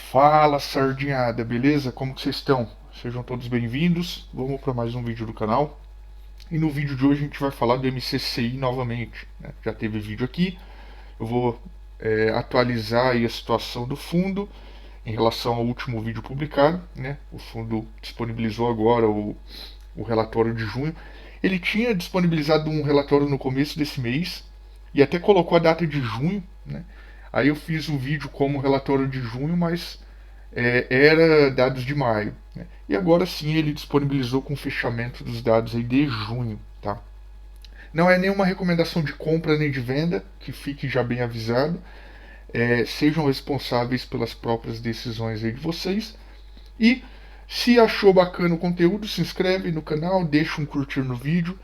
Fala, sardinhada, beleza? Como que vocês estão? Sejam todos bem-vindos. Vamos para mais um vídeo do canal. E no vídeo de hoje a gente vai falar do MCCI novamente, né? Já teve vídeo aqui. Eu vou atualizar aí a situação do fundo em relação ao último vídeo publicado, né? O fundo disponibilizou agora o relatório de junho. Ele tinha disponibilizado um relatório no começo desse mês e até colocou a data de junho, né? Aí eu fiz o vídeo como relatório de junho, mas era dados de maio, né? E agora sim ele disponibilizou com o fechamento dos dados aí de junho, tá? Não é nenhuma recomendação de compra nem de venda, que fique já bem avisado. Sejam responsáveis pelas próprias decisões aí de vocês. E se achou bacana o conteúdo, se inscreve no canal, deixa um curtir no vídeo,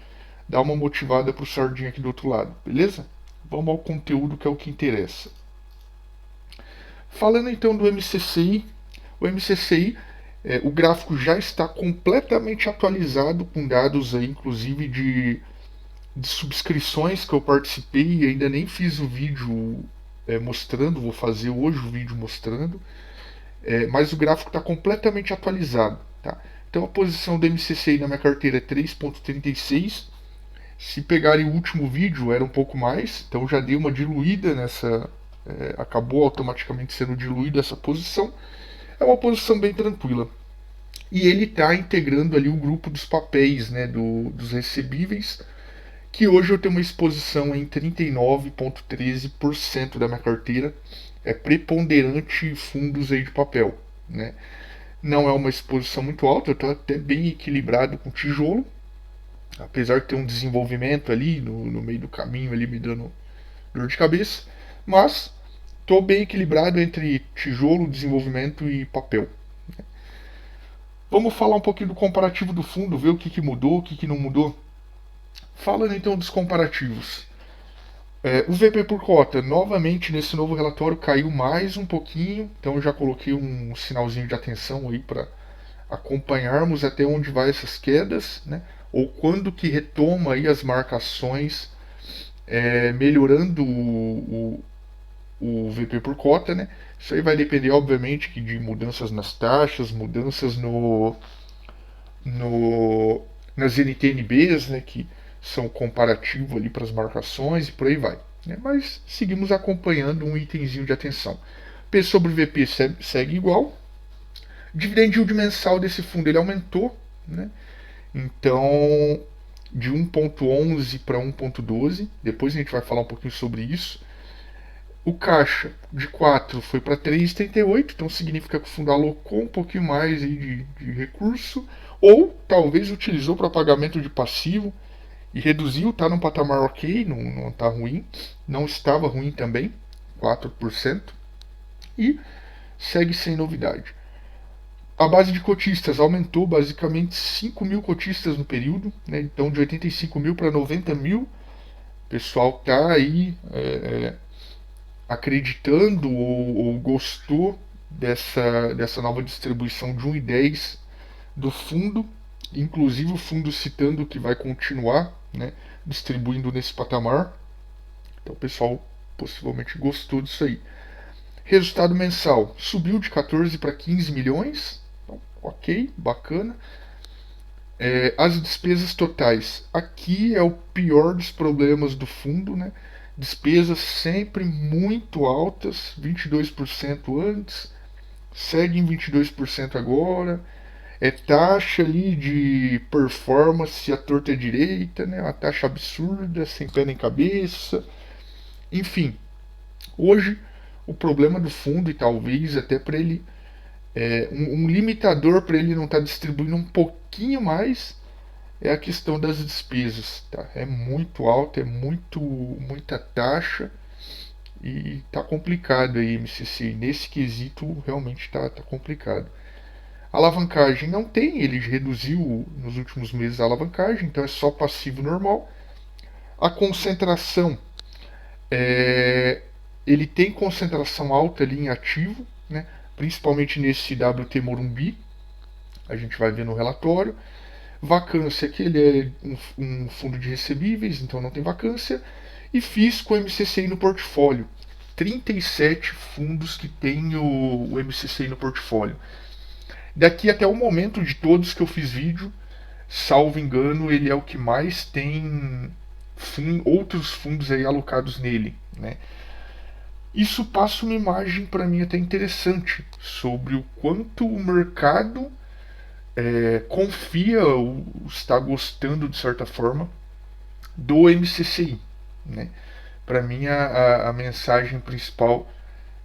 dá uma motivada pro Sardinha aqui do outro lado, beleza? Vamos ao conteúdo que é o que interessa. Falando então do MCCI, o MCCI, o gráfico já está completamente atualizado com dados aí, inclusive de subscrições que eu participei e ainda nem fiz o vídeo mostrando, vou fazer hoje o vídeo mostrando, mas o gráfico está completamente atualizado. Tá? Então a posição do MCCI na minha carteira é 3,36. Se pegarem o último vídeo era um pouco mais, então já dei uma diluída nessa. Acabou automaticamente sendo diluída essa posição. É uma posição bem tranquila. E ele está integrando ali o grupo dos papéis, né, dos recebíveis, que hoje eu tenho uma exposição em 39,13% da minha carteira, é preponderante fundos aí de papel, né? Não é uma exposição muito alta, eu estou até bem equilibrado com tijolo, apesar de ter um desenvolvimento ali no meio do caminho ali me dando dor de cabeça, mas estou bem equilibrado entre tijolo, desenvolvimento e papel. Vamos falar um pouquinho do comparativo do fundo, ver o que mudou, o que não mudou. Falando então dos comparativos. O VP por cota, novamente nesse novo relatório, caiu mais um pouquinho, então eu já coloquei um sinalzinho de atenção aí para acompanharmos até onde vai essas quedas, né? Ou quando que retoma aí as marcações, melhorando o VP por cota, né? Isso aí vai depender, obviamente, de mudanças nas taxas, mudanças no, nas NTNBs, né, que são comparativo ali para as marcações e por aí vai. Né? Mas seguimos acompanhando um itemzinho de atenção. P sobre VP segue igual. Dividend yield mensal desse fundo ele aumentou, né? Então de 1,11 para 1,12. Depois a gente vai falar um pouquinho sobre isso. O caixa de 4 foi para 3,38, então significa que o fundo alocou um pouquinho mais de recurso, ou talvez utilizou para pagamento de passivo e reduziu, está num patamar ok, não está ruim, não estava ruim também, 4%, e segue sem novidade. A base de cotistas aumentou basicamente 5 mil cotistas no período, né? Então de 85 mil para 90 mil. O pessoal está aí acreditando ou gostou dessa nova distribuição de 1,10 do fundo, inclusive o fundo citando que vai continuar, né, distribuindo nesse patamar. Então o pessoal possivelmente gostou disso aí. Resultado mensal subiu de 14 para 15 milhões, então, ok, bacana. As despesas totais, aqui é o pior dos problemas do fundo, né? Despesas sempre muito altas, 22% antes, segue em 22% agora. É taxa ali de performance à torta e à direita, né? Uma taxa absurda, sem pé nem cabeça. Enfim, hoje o problema do fundo, e talvez até para ele, um limitador para ele não estar distribuindo um pouquinho mais, é a questão das despesas. Tá? É muito alta, muita taxa e tá complicado aí, MCC. Nesse quesito realmente tá complicado. A alavancagem não tem, ele reduziu nos últimos meses a alavancagem, então é só passivo normal. A concentração, ele tem concentração alta ali em ativo, né? Principalmente nesse WT Morumbi, a gente vai ver no relatório. Vacância, que ele é um fundo de recebíveis, então não tem vacância. E FIIs com MCCI no portfólio. 37 fundos que tem o MCCI no portfólio. Daqui até o momento de todos que eu fiz vídeo, salvo engano, ele é o que mais tem outros fundos aí alocados nele, né? Isso passa uma imagem para mim até interessante sobre o quanto o mercado confia ou está gostando de certa forma do MCCI, né? Para mim a mensagem principal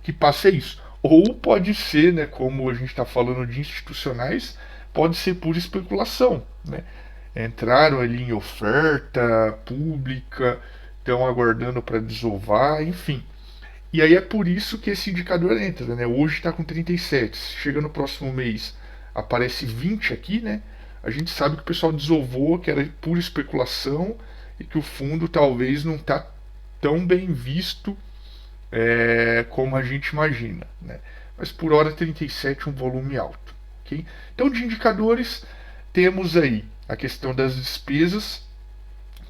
que passa é isso. Ou pode ser, né, como a gente está falando de institucionais, pode ser pura especulação, né? Entraram ali em oferta pública, estão aguardando para desovar, enfim. E aí é por isso que esse indicador entra, né? Hoje está com 37, chega no próximo mês, aparece 20 aqui, né? A gente sabe que o pessoal desovou, que era pura especulação e que o fundo talvez não está tão bem visto como a gente imagina, né? Mas por hora 37 é um volume alto, ok? Então de indicadores temos aí a questão das despesas,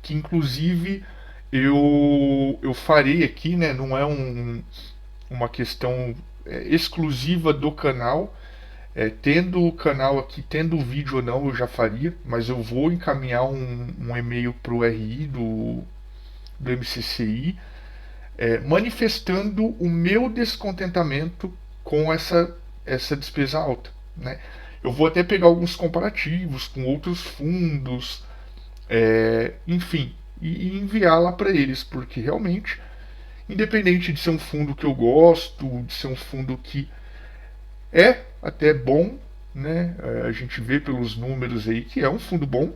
que inclusive eu farei aqui, né? Não é uma questão exclusiva do canal. Tendo o canal aqui, tendo o vídeo ou não, eu já faria, mas eu vou encaminhar um e-mail para o RI do MCCI, manifestando o meu descontentamento com essa despesa alta, né? Eu vou até pegar alguns comparativos com outros fundos, enfim, e enviar lá para eles, porque realmente, independente de ser um fundo que eu gosto, de ser um fundo que é até bom, né? A gente vê pelos números aí que é um fundo bom,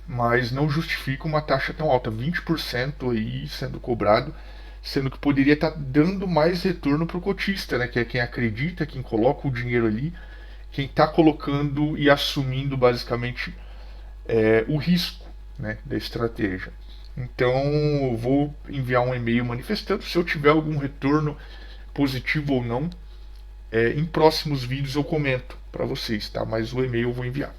mas não justifica uma taxa tão alta, 20% aí sendo cobrado, sendo que poderia estar dando mais retorno para o cotista, né? Que é quem acredita, quem coloca o dinheiro ali, quem está colocando e assumindo basicamente o risco, né, da estratégia. Então, eu vou enviar um e-mail manifestando se eu tiver algum retorno positivo ou não. Em próximos vídeos eu comento para vocês, tá? Mas o e-mail eu vou enviar.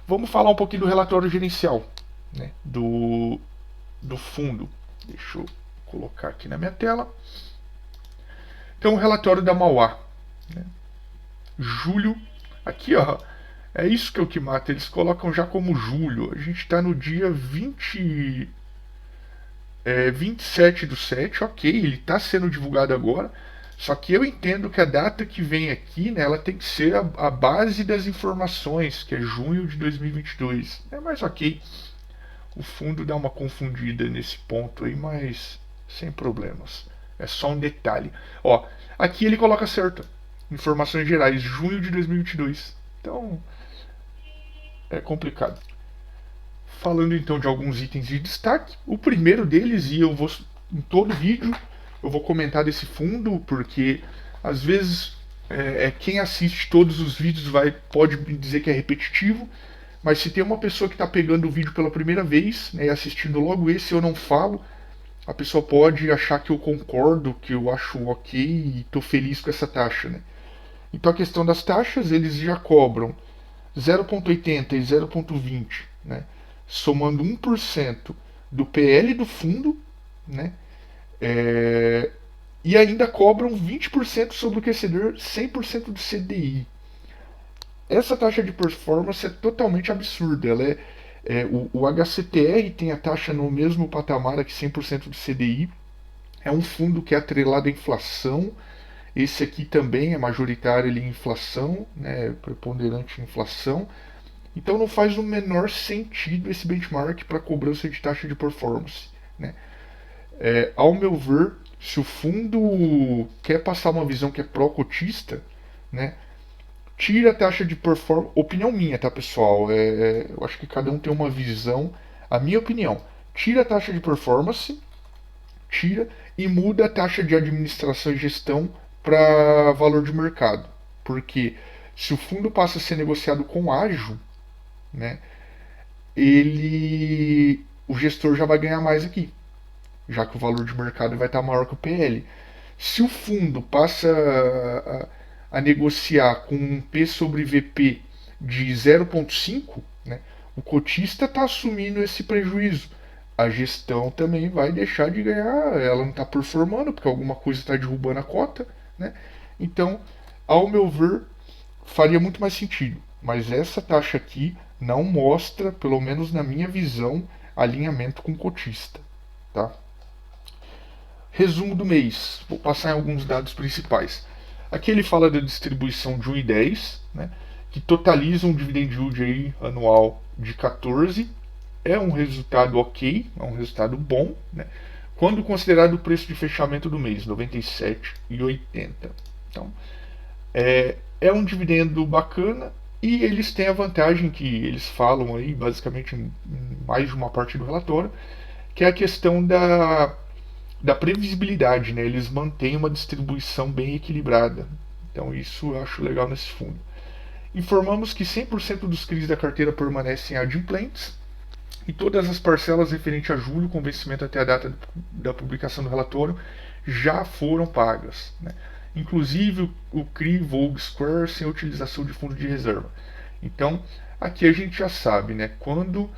Vamos falar um pouquinho do relatório gerencial, né, do fundo. Deixa eu colocar aqui na minha tela. Então, o relatório da Mauá, né? Julho, aqui ó, é isso que é o que mata, eles colocam já como julho. A gente está no dia 27/7, ok, ele está sendo divulgado agora. Só que eu entendo que a data que vem aqui, né, ela tem que ser a base das informações, que é junho de 2022. Mas ok, o fundo dá uma confundida nesse ponto aí, mas sem problemas. É só um detalhe. Ó, aqui ele coloca certo. Informações gerais, junho de 2022. Então, é complicado. Falando então de alguns itens de destaque, o primeiro deles, e eu vou em todo vídeo eu vou comentar desse fundo, porque às vezes quem assiste todos os vídeos pode dizer que é repetitivo, mas se tem uma pessoa que está pegando o vídeo pela primeira vez, né, assistindo logo esse eu não falo, a pessoa pode achar que eu concordo, que eu acho ok e estou feliz com essa taxa, né? Então a questão das taxas, eles já cobram 0,80 e 0,20, né, somando 1% do PL do fundo, né, e ainda cobram 20% sobre o aquecedor, 100% do CDI. Essa taxa de performance é totalmente absurda. O HCTR tem a taxa no mesmo patamar que 100% do CDI. É um fundo que é atrelado à inflação. Esse aqui também é majoritário em inflação, né, preponderante em inflação. Então não faz o menor sentido esse benchmark para cobrança de taxa de performance, né? Ao meu ver, se o fundo quer passar uma visão que é pró-cotista, né, tira a taxa de performance. Opinião minha, tá, pessoal? Eu acho que cada um tem uma visão. A minha opinião, tira a taxa de performance, tira e muda a taxa de administração e gestão para valor de mercado. Porque se o fundo passa a ser negociado com ágio, né, o gestor já vai ganhar mais aqui, já que o valor de mercado vai estar maior que o PL. Se o fundo passa a negociar com um P sobre VP de 0,5, né, o cotista está assumindo esse prejuízo, a gestão também vai deixar de ganhar, ela não está performando, porque alguma coisa está derrubando a cota, né? Então, ao meu ver, faria muito mais sentido. Mas essa taxa aqui não mostra, pelo menos na minha visão, alinhamento com o cotista. Tá? Resumo do mês. Vou passar em alguns dados principais. Aqui ele fala da distribuição de 1,10, né, que totaliza um dividend yield aí anual de 14. É um resultado ok, é um resultado bom, né, quando considerado o preço de fechamento do mês, R$ 97,80. Então, é um dividendo bacana e eles têm a vantagem que eles falam aí, basicamente em mais de uma parte do relatório, que é a questão da previsibilidade, né? Eles mantêm uma distribuição bem equilibrada. Então isso eu acho legal nesse fundo. Informamos que 100% dos CRIs da carteira permanecem adimplentes e todas as parcelas referentes a julho, com vencimento até a data da publicação do relatório, já foram pagas, né? Inclusive o CRI Vogue Square sem utilização de fundo de reserva. Então, aqui a gente já sabe, né? Quando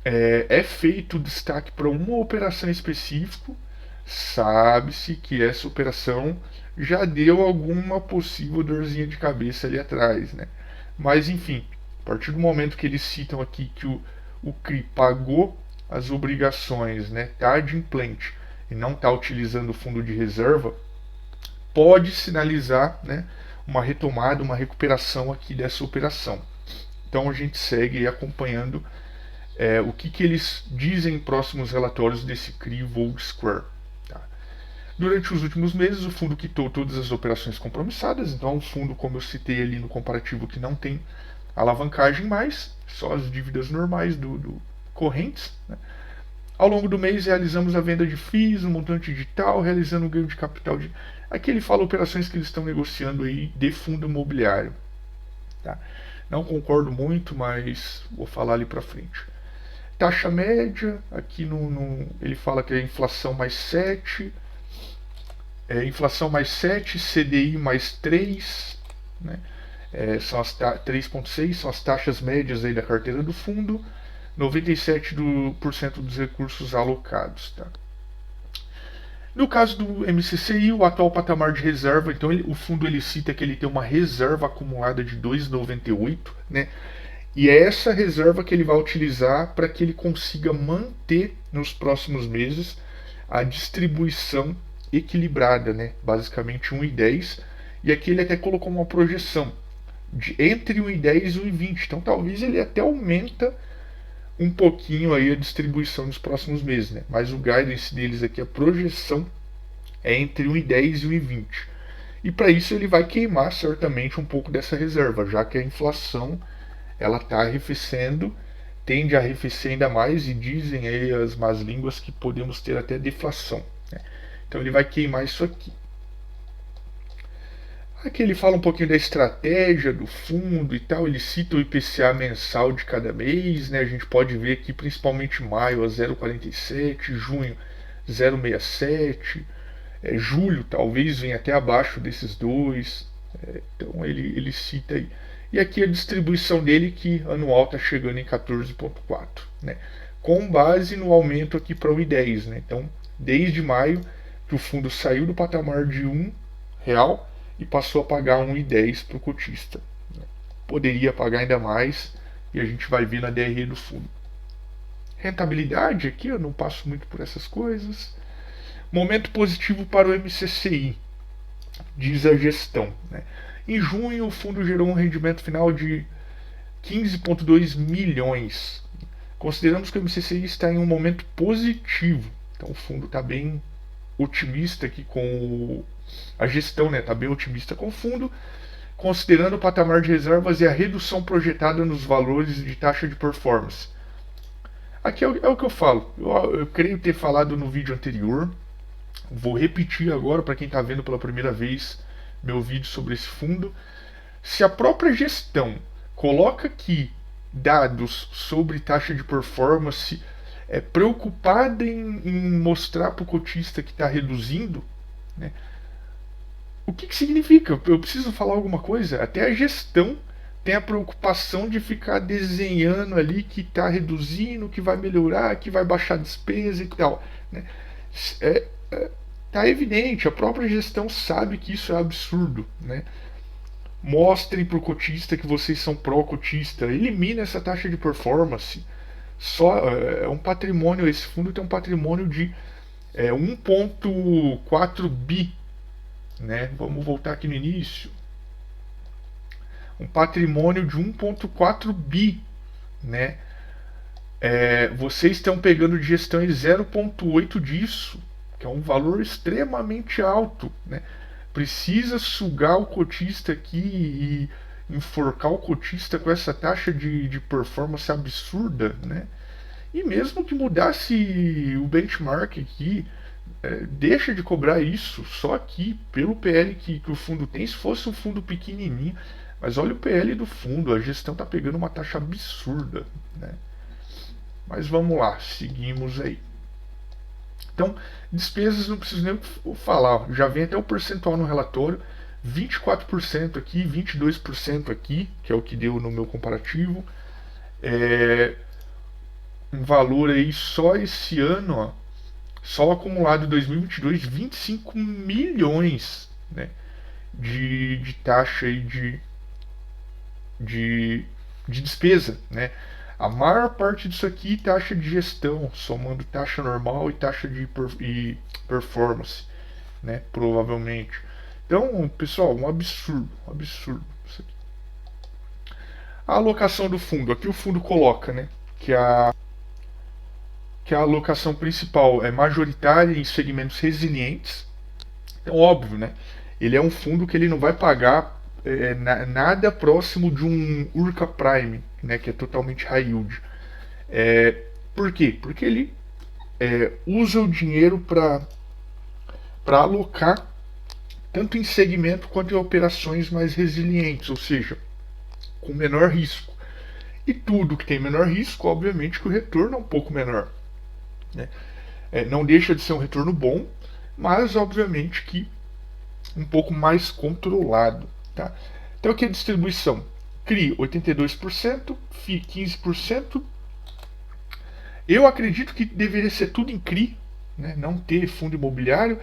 é feito destaque para uma operação específica, sabe-se que essa operação já deu alguma possível dorzinha de cabeça ali atrás, né? Mas enfim, a partir do momento que eles citam aqui que o CRI pagou as obrigações, né, está adimplente e não está utilizando o fundo de reserva, pode sinalizar, né, uma retomada, uma recuperação aqui dessa operação. Então a gente segue acompanhando o que eles dizem em próximos relatórios desse CRI Vogue Square. Tá? Durante os últimos meses, o fundo quitou todas as operações compromissadas, então é um fundo, como eu citei ali no comparativo, que não tem alavancagem mais, só as dívidas normais do correntes. Né? Ao longo do mês, realizamos a venda de FIIs, um montante digital, realizando um ganho de capital. Aqui ele fala operações que eles estão negociando aí de fundo imobiliário. Tá? Não concordo muito, mas vou falar ali para frente. Taxa média, aqui ele fala que é inflação mais 7, inflação mais 7, CDI mais 3, né? São as 3,6 são as taxas médias aí da carteira do fundo, 97% dos recursos alocados. Tá? No caso do MCCI, o atual patamar de reserva, então o fundo ele cita que ele tem uma reserva acumulada de 2,98, né? E é essa reserva que ele vai utilizar para que ele consiga manter nos próximos meses a distribuição equilibrada, né? Basicamente 1,10. E aqui ele até colocou uma projeção de entre 1,10 e 1,20. Então talvez ele até aumenta um pouquinho aí a distribuição nos próximos meses, né? Mas o guidance deles aqui, a projeção é entre 1,10 e 1,20. E para isso ele vai queimar certamente um pouco dessa reserva, já que a inflação ela está arrefecendo, tende a arrefecer ainda mais e dizem aí as más línguas que podemos ter até deflação. Né? Então ele vai queimar isso aqui. Aqui ele fala um pouquinho da estratégia do fundo e tal, ele cita o IPCA mensal de cada mês, né? A gente pode ver aqui principalmente maio a 0,47, junho 0,67, julho talvez venha até abaixo desses dois, então ele cita aí. E aqui a distribuição dele, que anual está chegando em 14,4, né? Com base no aumento aqui para o I10. Né? Então, desde maio, que o fundo saiu do patamar de R$1 e passou a pagar 1,10 para o cotista. Né? Poderia pagar ainda mais e a gente vai ver na DRE do fundo. Rentabilidade, aqui eu não passo muito por essas coisas. Momento positivo para o MCCI, diz a gestão. Né? Em junho, o fundo gerou um rendimento final de 15,2 milhões. Consideramos que o MCCI está em um momento positivo. Então, o fundo está bem otimista aqui com a gestão, né? Está bem otimista com o fundo, considerando o patamar de reservas e a redução projetada nos valores de taxa de performance. Aqui é o que eu falo. Eu creio ter falado no vídeo anterior. Vou repetir agora para quem está vendo pela primeira vez meu vídeo sobre esse fundo. Se a própria gestão coloca aqui dados sobre taxa de performance, preocupada em mostrar para o cotista que está reduzindo, né, o que significa? Eu preciso falar alguma coisa? Até a gestão tem a preocupação de ficar desenhando ali que está reduzindo, que vai melhorar, que vai baixar a despesa e tal, né? Tá evidente, a própria gestão sabe que isso é absurdo, né? Mostrem para o cotista que vocês são pró-cotista, elimine essa taxa de performance. Só é um patrimônio, esse fundo tem um patrimônio de 1,4 bi, né? Vamos voltar aqui no início. Um patrimônio de 1,4 bi, né? Vocês estão pegando de gestão em 0,8 disso, que é um valor extremamente alto, né? Precisa sugar o cotista aqui e enforcar o cotista com essa taxa de performance absurda, né? E mesmo que mudasse o benchmark aqui, deixa de cobrar isso só aqui pelo PL que o fundo tem. Se fosse um fundo pequenininho, mas olha o PL do fundo, a gestão está pegando uma taxa absurda, né? Mas vamos lá, seguimos aí. Então, despesas não preciso nem falar, já vem até o percentual no relatório, 24% aqui, 22% aqui, que é o que deu no meu comparativo. Um valor aí só esse ano, ó, só acumulado em 2022, 25 milhões, né, de taxa aí de despesa, né? A maior parte disso aqui taxa de gestão, somando taxa normal e taxa de performance, né? Provavelmente. Então, pessoal, um absurdo isso aqui. A alocação do fundo, aqui o fundo coloca, né, que a alocação principal é majoritária em segmentos resilientes. Então, óbvio, né? Ele é um fundo que ele não vai pagar nada próximo de um Urca Prime, né, que é totalmente high yield. Por quê? Porque ele usa o dinheiro para alocar tanto em segmento quanto em operações mais resilientes, ou seja, com menor risco. E tudo que tem menor risco, obviamente que o retorno é um pouco menor, né? Não deixa de ser um retorno bom, mas obviamente que um pouco mais controlado, tá? Então aqui a distribuição: CRI 82%, FI 15%. Eu acredito que deveria ser tudo em CRI, né? Não ter fundo imobiliário.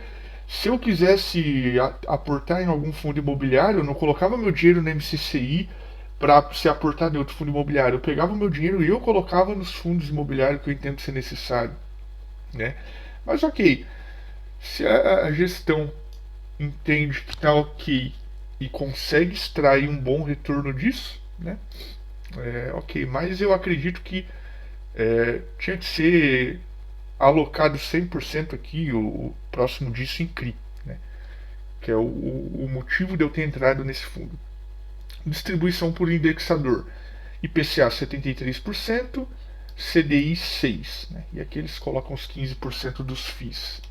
Se eu quisesse aportar em algum fundo imobiliário, eu não colocava meu dinheiro no MCCI para se aportar em outro fundo imobiliário. Eu pegava o meu dinheiro e eu colocava nos fundos imobiliários que eu entendo ser necessário, né? Mas ok, se a gestão entende que está ok e consegue extrair um bom retorno disso, né? Ok, mas eu acredito que tinha que ser alocado 100% aqui, o próximo disso em CRI, né? Que é o motivo de eu ter entrado nesse fundo. Distribuição por indexador: IPCA 73%, CDI 6%, né? E aqui eles colocam os 15% dos FIIs.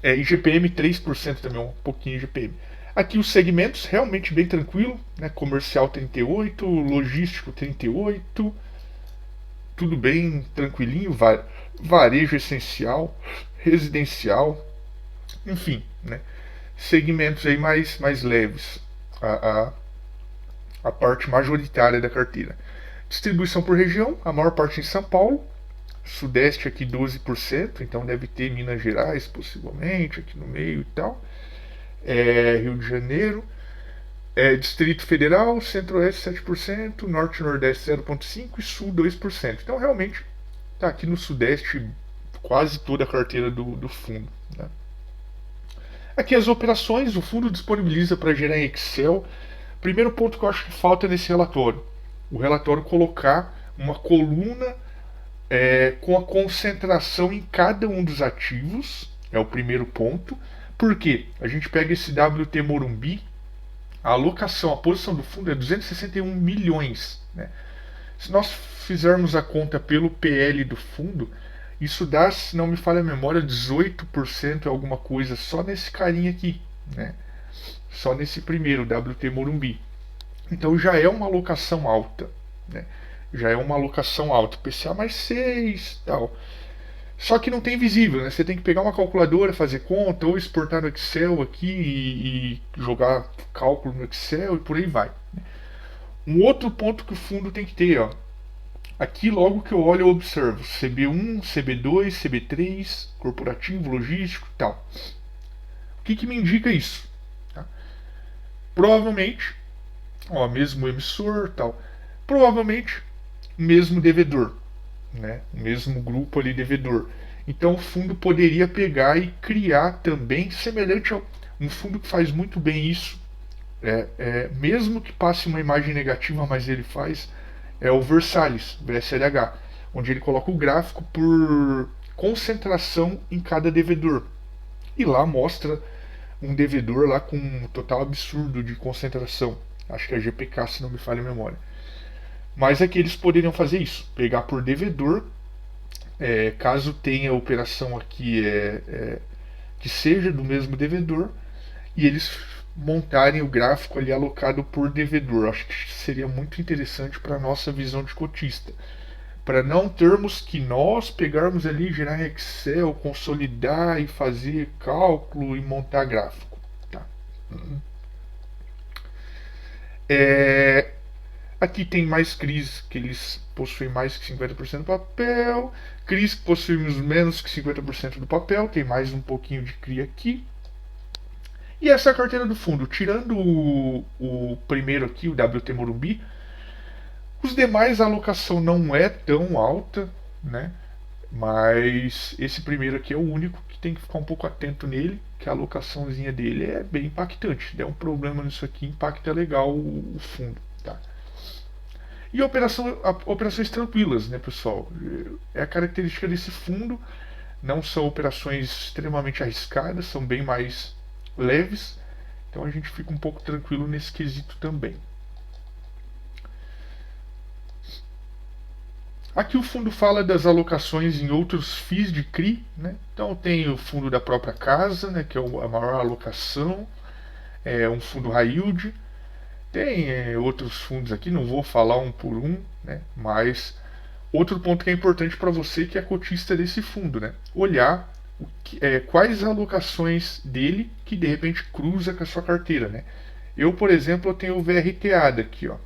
IGPM 3% também, um pouquinho de IGPM. Aqui os segmentos realmente bem tranquilo, né? Comercial 38%, logístico 38%, tudo bem tranquilinho, varejo essencial, residencial, enfim, né? Segmentos aí mais leves, a parte majoritária da carteira. Distribuição por região, a maior parte em São Paulo, Sudeste aqui 12%, então deve ter Minas Gerais possivelmente aqui no meio e tal, Rio de Janeiro, Distrito Federal, Centro-Oeste 7%, Norte e Nordeste 0,5% e Sul 2%. Então realmente está aqui no Sudeste quase toda a carteira do fundo, né? Aqui as operações, o fundo disponibiliza para gerar em Excel. Primeiro ponto que eu acho que falta nesse relatório: o relatório colocar uma coluna com a concentração em cada um dos ativos, é o primeiro ponto. Por quê? A gente pega esse WT Morumbi, a alocação, a posição do fundo é 261 milhões, né? Se nós fizermos a conta pelo PL do fundo, isso dá, se não me falha a memória, 18% alguma coisa só nesse carinha aqui, né? Só nesse primeiro, WT Morumbi. Então já é uma alocação alta, né? Já é uma alocação alta, PCA mais 6 tal. Só que não tem visível, né? Você tem que pegar uma calculadora, fazer conta, ou exportar no Excel aqui e jogar cálculo no Excel e por aí vai. Um outro ponto que o fundo tem que ter, ó. Aqui logo que eu olho eu observo CB1, CB2, CB3, corporativo, logístico e tal. O que me indica isso? Tá? Provavelmente, ó, mesmo emissor tal, provavelmente mesmo devedor, né? O mesmo grupo ali devedor. Então o fundo poderia pegar e criar também semelhante a um fundo que faz muito bem isso. Mesmo que passe uma imagem negativa, mas ele faz, é o Versalhes, VSLH, onde ele coloca o gráfico por concentração em cada devedor. E lá mostra um devedor lá com um total absurdo de concentração. Acho que é GPK, se não me falha a memória. Mas é que eles poderiam fazer isso, pegar por devedor, caso tenha operação aqui que seja do mesmo devedor, e eles montarem o gráfico ali alocado por devedor. Acho que seria muito interessante para a nossa visão de cotista. Para não termos que nós pegarmos ali, gerar Excel, consolidar e fazer cálculo e montar gráfico. Tá? É, Aqui tem mais CRIs que eles possuem mais que 50% do papel, CRIs que possuem menos que 50% do papel, tem mais um pouquinho de CRI aqui. E essa é a carteira do fundo. Tirando o primeiro aqui, o WT Morumbi, os demais a alocação não é tão alta, né? Mas esse primeiro aqui é o único que tem que ficar um pouco atento nele, que a alocaçãozinha dele é bem impactante. Der um problema nisso aqui, impacta legal o fundo. Tá? E operações tranquilas, né, pessoal? É a característica desse fundo. Não são operações extremamente arriscadas, são bem mais leves. Então a gente fica um pouco tranquilo nesse quesito também. Aqui o fundo fala das alocações em outros FIIs de CRI, né? Então tem o fundo da própria casa, né, que é a maior alocação, um fundo high yield. Tem outros fundos aqui, não vou falar um por um, né, mas outro ponto que é importante para você que é cotista desse fundo, né, olhar quais alocações dele que de repente cruza com a sua carteira, né. Eu, por exemplo, eu tenho o VRTA daqui, ó.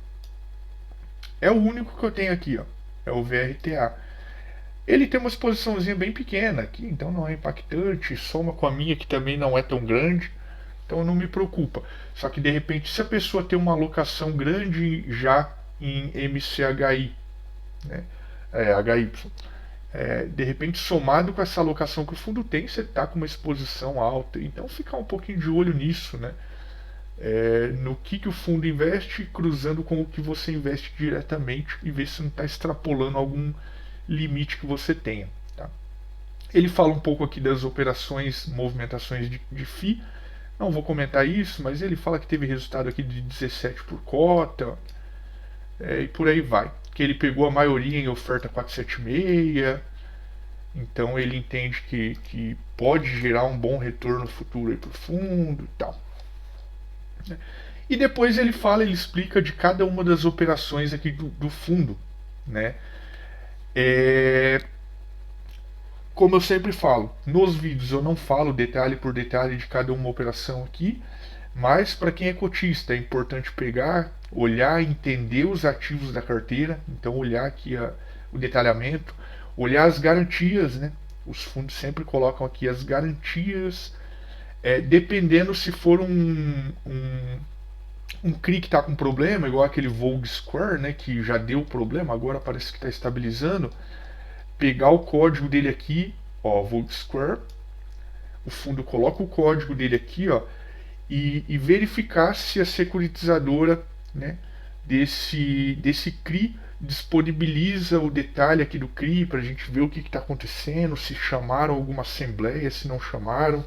É o único que eu tenho aqui, ó. É o VRTA. Ele tem uma exposiçãozinha bem pequena aqui, então não é impactante, soma com a minha que também não é tão grande, então não me preocupa. Só que de repente, se a pessoa tem uma alocação grande já em MCHI, né, HY, de repente somado com essa alocação que o fundo tem, você está com uma exposição alta. Então ficar um pouquinho de olho nisso, né? No que o fundo investe, cruzando com o que você investe diretamente e ver se não está extrapolando algum limite que você tenha. Tá? Ele fala um pouco aqui das operações, movimentações de FII. Não vou comentar isso, mas ele fala que teve resultado aqui de 17 por cota, e por aí vai. Que ele pegou a maioria em oferta 476, então ele entende que pode gerar um bom retorno futuro para o fundo e tal. E depois ele explica de cada uma das operações aqui do fundo, né? Como eu sempre falo, nos vídeos eu não falo detalhe por detalhe de cada uma operação aqui, mas para quem é cotista é importante pegar, olhar, entender os ativos da carteira, então olhar aqui o detalhamento, olhar as garantias, né? Os fundos sempre colocam aqui as garantias, dependendo se for um CRI que está com problema, igual aquele Vogue Square, né, que já deu problema, agora parece que está estabilizando, pegar o código dele aqui, ó, Vogue Square, o fundo coloca o código dele aqui, ó, e verificar se a securitizadora, né, desse CRI disponibiliza o detalhe aqui do CRI para a gente ver o que está acontecendo, se chamaram alguma assembleia, se não chamaram.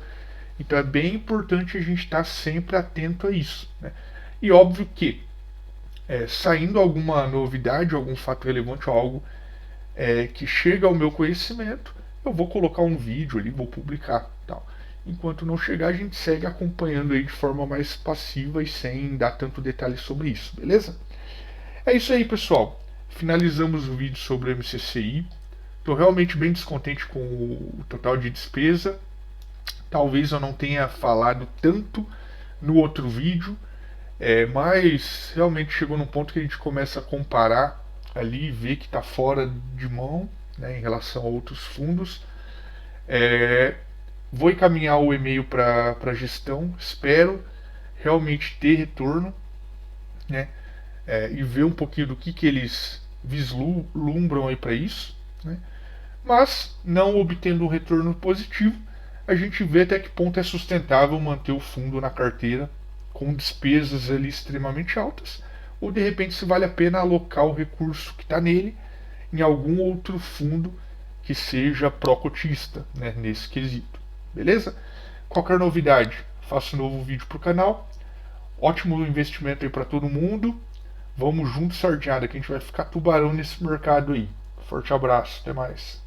Então é bem importante a gente estar sempre atento a isso. Né? E óbvio que saindo alguma novidade, algum fato relevante, algo que chega ao meu conhecimento, eu vou colocar um vídeo ali, vou publicar. Tal. Enquanto não chegar, a gente segue acompanhando aí de forma mais passiva e sem dar tanto detalhe sobre isso, beleza? É isso aí, pessoal. Finalizamos o vídeo sobre o MCCI. Estou realmente bem descontente com o total de despesa. Talvez eu não tenha falado tanto no outro vídeo. Mas realmente chegou num ponto que a gente começa a comparar ali e ver que está fora de mão, né, em relação a outros fundos. É, Vou encaminhar o e-mail para a gestão, espero realmente ter retorno, né, e ver um pouquinho do que eles vislumbram aí para isso, né. Mas, não obtendo um retorno positivo, a gente vê até que ponto é sustentável manter o fundo na carteira com despesas ali extremamente altas, ou de repente se vale a pena alocar o recurso que está nele em algum outro fundo que seja pró-cotista, né, nesse quesito. Beleza? Qualquer novidade, faço um novo vídeo para o canal. Ótimo investimento aí para todo mundo. Vamos junto, sardinhada, que a gente vai ficar tubarão nesse mercado aí. Forte abraço, até mais.